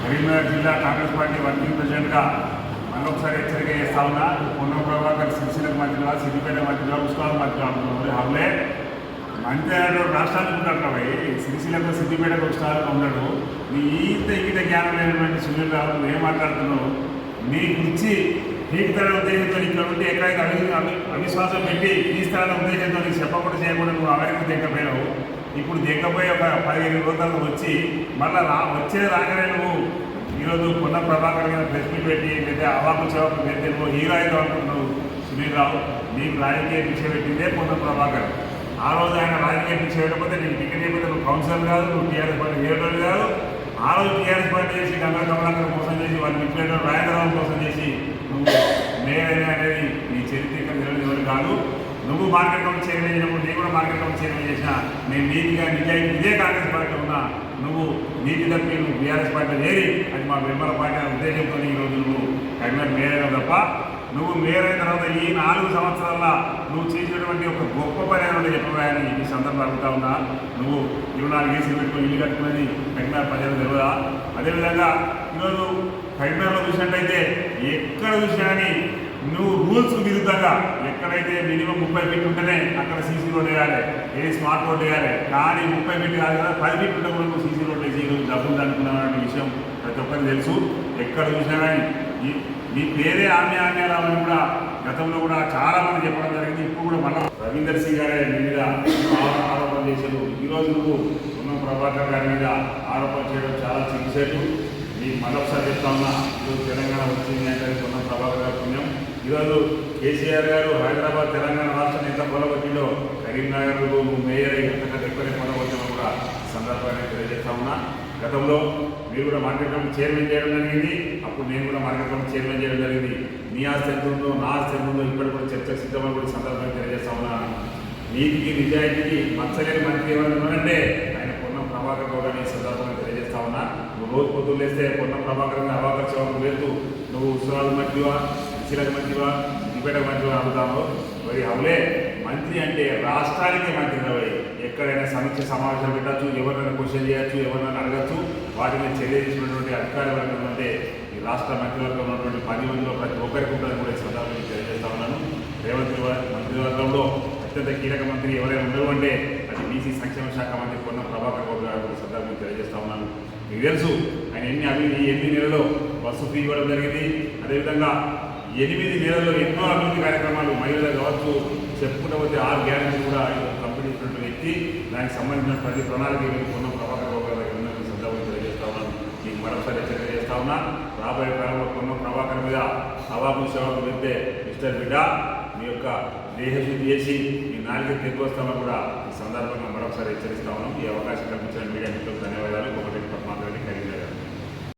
కరీంనగర్ జిల్లా Congress party working ప్రెసిడెంట్గా మరొకసారి హెచ్చరిక చేస్తా ఉన్నా. పొన్నం ప్రభాకర్ సిరిసిల్లకు మంత్రిగా, సిద్దిపేట మంత్రిగా, ఉస్మానాబాద్ మంత్రిగా ఉంటున్నారు. హమ్లే మంత్రి రాష్ట్రానికి ఉంటాడు కాబట్టి సిరిసిల్లకు, సిద్దిపేటకు, ఉస్మానాబాద్ ఉన్నాడు. నీ ఈత జ్ఞానం లేనటువంటి సునీల్ రావు నువ్వు ఏం మాట్లాడుతున్నావు? నీ గురించి పీకుతల ఉద్దేశంతో ఇక్కడ ఉంటే ఎక్కడైతే అవిశ్వాసం పెట్టి ఈ స్థాయిలో ఉద్దేశంతో నీకు చెప్పకుండా చేయకుండా నువ్వు అమెరికా దిగపోయినావు. ఇప్పుడు దిగపోయి ఒక 15 రోజులకు వచ్చి మళ్ళీ వచ్చే రాగానే నువ్వు ఈరోజు పొన్నం ప్రభాకర్ మీద ప్రెస్ మీట్ పెట్టి లేదా అవాకు చవాకు పెడితే నువ్వు హీరో అయితే అనుకుంటున్నావు. సునీల్ రావు నీకు రాజకీయ భిక్ష పెట్టిందే పొన్నం ప్రభాకర్. ఆ రోజు ఆయన రాజకీయ భిక్ష పెట్టకపోతే నీకు టికెట్ అయిపోతే నువ్వు కౌన్సిలర్ కాదు, నువ్వు టీఆర్ఎస్ పార్టీ లీడర్ కాదు. ఆ రోజు టీఆర్ఎస్ పార్టీ చేసి గంగా కమలాకర్ మోసం చేసి వాళ్ళు మిత్రులు రాజేంద్రరావు మోసం చేసి నువ్వు మేయర్ అనేది నీ చరిత్ర నిలబడి కాదు. నువ్వు మార్కెట్ కమిటీ చైర్మన్ చేసినప్పుడు నేను కూడా మార్కెట్ కమిటీ చైర్మన్ చేసిన. నేను నీతిగా నిజాయితీ ఇదే కాంగ్రెస్ పార్టీలో ఉన్నా. నువ్వు నీతి తప్పి నువ్వు బీఆర్ఎస్ పార్టీలో చేరి అది మా వెంబల పార్టీ అనే ఉద్దేశంతో ఈరోజు నువ్వు కరీంనగర్ మేయర్ అయినా తప్ప నువ్వు మేయర్ అయిన తర్వాత ఈ 4 సంవత్సరాల నువ్వు చేసినటువంటి ఒక గొప్ప పని అనేది చెప్పబోయాని ఈ సందర్భంలో అడుగుతా ఉన్నా. నువ్వు 24 ఏసీ పెట్టుకుని ఇల్లు కట్టుకునేది కరీంనగర్ ప్రజలు తెలియదా? అదేవిధంగా ఈరోజు కరీంనగర్లో చూసినట్టయితే ఎక్కడ చూసినా కానీ నువ్వు రూల్స్కు విరుద్ధంగా ఎక్కడైతే మినిమం 30 ఫీట్ ఉంటేనే అక్కడ సీసీ రోడ్ వేయాలి, ఏది స్మార్ట్ రోడ్ వేయాలి. కానీ 30 ఫీట్ కాదు కదా, 10 ఫీట్ ఉంటే కూడా నువ్వు సీసీ రోడ్ వేసి ఈరోజు డబ్బులు అనుకున్నావు విషయం ప్రతి ఒక్కరికి తెలుసు. ఎక్కడ చూసినా కానీ నీ పేరే ఆమ్యాలని కూడా గతంలో కూడా చాలామంది చెప్పడం జరిగింది. ఇప్పుడు కూడా మళ్ళీ రవీందర్ సింగ్ గారే నీ మీద ఆరోపణ చేశారు. ఈరోజు నువ్వు పొన్నం ప్రభాకర్ గారి మీద ఆరోపణ చేయడం చాలా చికిత్సలు. ఈ మరొకసారి చెప్తా ఉన్నా, ఈరోజు తెలంగాణ వచ్చింది అంటే పొన్నం ప్రభాకర్ గారి పుణ్యం. ఈరోజు కేసీఆర్ గారు హైదరాబాద్ తెలంగాణ రాష్ట్రాన్ని ఎంత పొలగొట్టిందో కరీంనగర్లో నువ్వు మేయర్ ఎంతకంటే ఎక్కువనే పొలగొట్టినా కూడా సందర్భాన్ని తెలియజేస్తా ఉన్నా. గతంలో మీరు కూడా మార్కెట్ కమిటీ చైర్మన్ చేయడం జరిగింది. అప్పుడు నేను కూడా మార్కెట్ కమిటీ చైర్మన్ చేయడం జరిగింది. నీ ఆస్తి ఎంత ఉందో నా ఆస్తి ఎంత ఉందో ఇప్పటి కూడా చర్చకు సిద్ధమని కూడా సందర్భాన్ని తెలియజేస్తా ఉన్నాను. నీతికి నిజాయితీకి మచ్చలేని మంత్రి ఎవరైనా ఉన్నారంటే ఆయన పొన్నం ప్రభాకర్ గౌడ్ అనే సందర్భంగా తెలియజేస్తా ఉన్నా. నువ్వు రోజు పొద్దులు వేస్తే పొన్నం ప్రభాకర్ అవాకర్ చవాకు వెళ్తూ నువ్వు ఉత్సవాలు మంత్రివా, సిరిసిల్లకు మంత్రివా, సిద్దిపేటకు మంత్రివా అడుగుతావు. మరి అవులే మంత్రి అంటే రాష్ట్రానికి మంత్రి రవై ఎక్కడైనా సమీక్ష సమావేశాలు పెట్టచ్చు, ఎవరినైనా క్వశ్చన్ చేయొచ్చు, ఎవరినైనా అడగచ్చు. వాటి మీద చర్య తీసుకున్నటువంటి అధికారవర్గం అంటే ఈ రాష్ట్ర మంత్రివర్గంలో ఉన్నటువంటి 10 మందిలో ప్రతి ఒక్కరికి ఉంటుందని కూడా ఈ సందర్భంగా తెలియజేస్తా ఉన్నాను. రేవంత్ మంత్రివర్గంలో అత్యంత కీలక మంత్రి ఎవరైనా ఉండరు అంటే అది బీసీ సంక్షేమ శాఖ మంత్రి పొన్నం ప్రభాకర్ గౌడ్ గారు కూడా సందర్భంగా తెలియజేస్తా ఉన్నాను. మీకు తెలుసు ఆయన ఎన్ని నెలలో బస్సు ఫీ ఇవ్వడం జరిగింది. అదేవిధంగా 8 నెలల్లో ఎన్నో అభివృద్ధి కార్యక్రమాలు మహిళలు కావచ్చు చెప్పుకుంటూ పోతే 6 గ్యారెంటీ కూడా కంపెనీ ఇచ్చినటువంటి వ్యక్తి. దానికి సంబంధించిన ప్రతి ప్రణాళిక పొన్నం ప్రభాకర్ గౌడ్ గారి సందర్భంగా తెలియజేస్తా ఉన్నాను. మీకు మరొకసారి హెచ్చరిక చేస్తా ఉన్నా. రాబోయే కాలంలో పొన్నం ప్రభాకర్ మీద అవాకు సేవకు వెళ్తే మిస్టర్ బిడ్డ మీ యొక్క దేహశుద్ధి చేసి మీ నాలుగు తెగి వస్తామని కూడా ఈ సందర్భంగా మరొకసారి హెచ్చరిస్తా ఉన్నాం. ఈ అవకాశం కల్పించి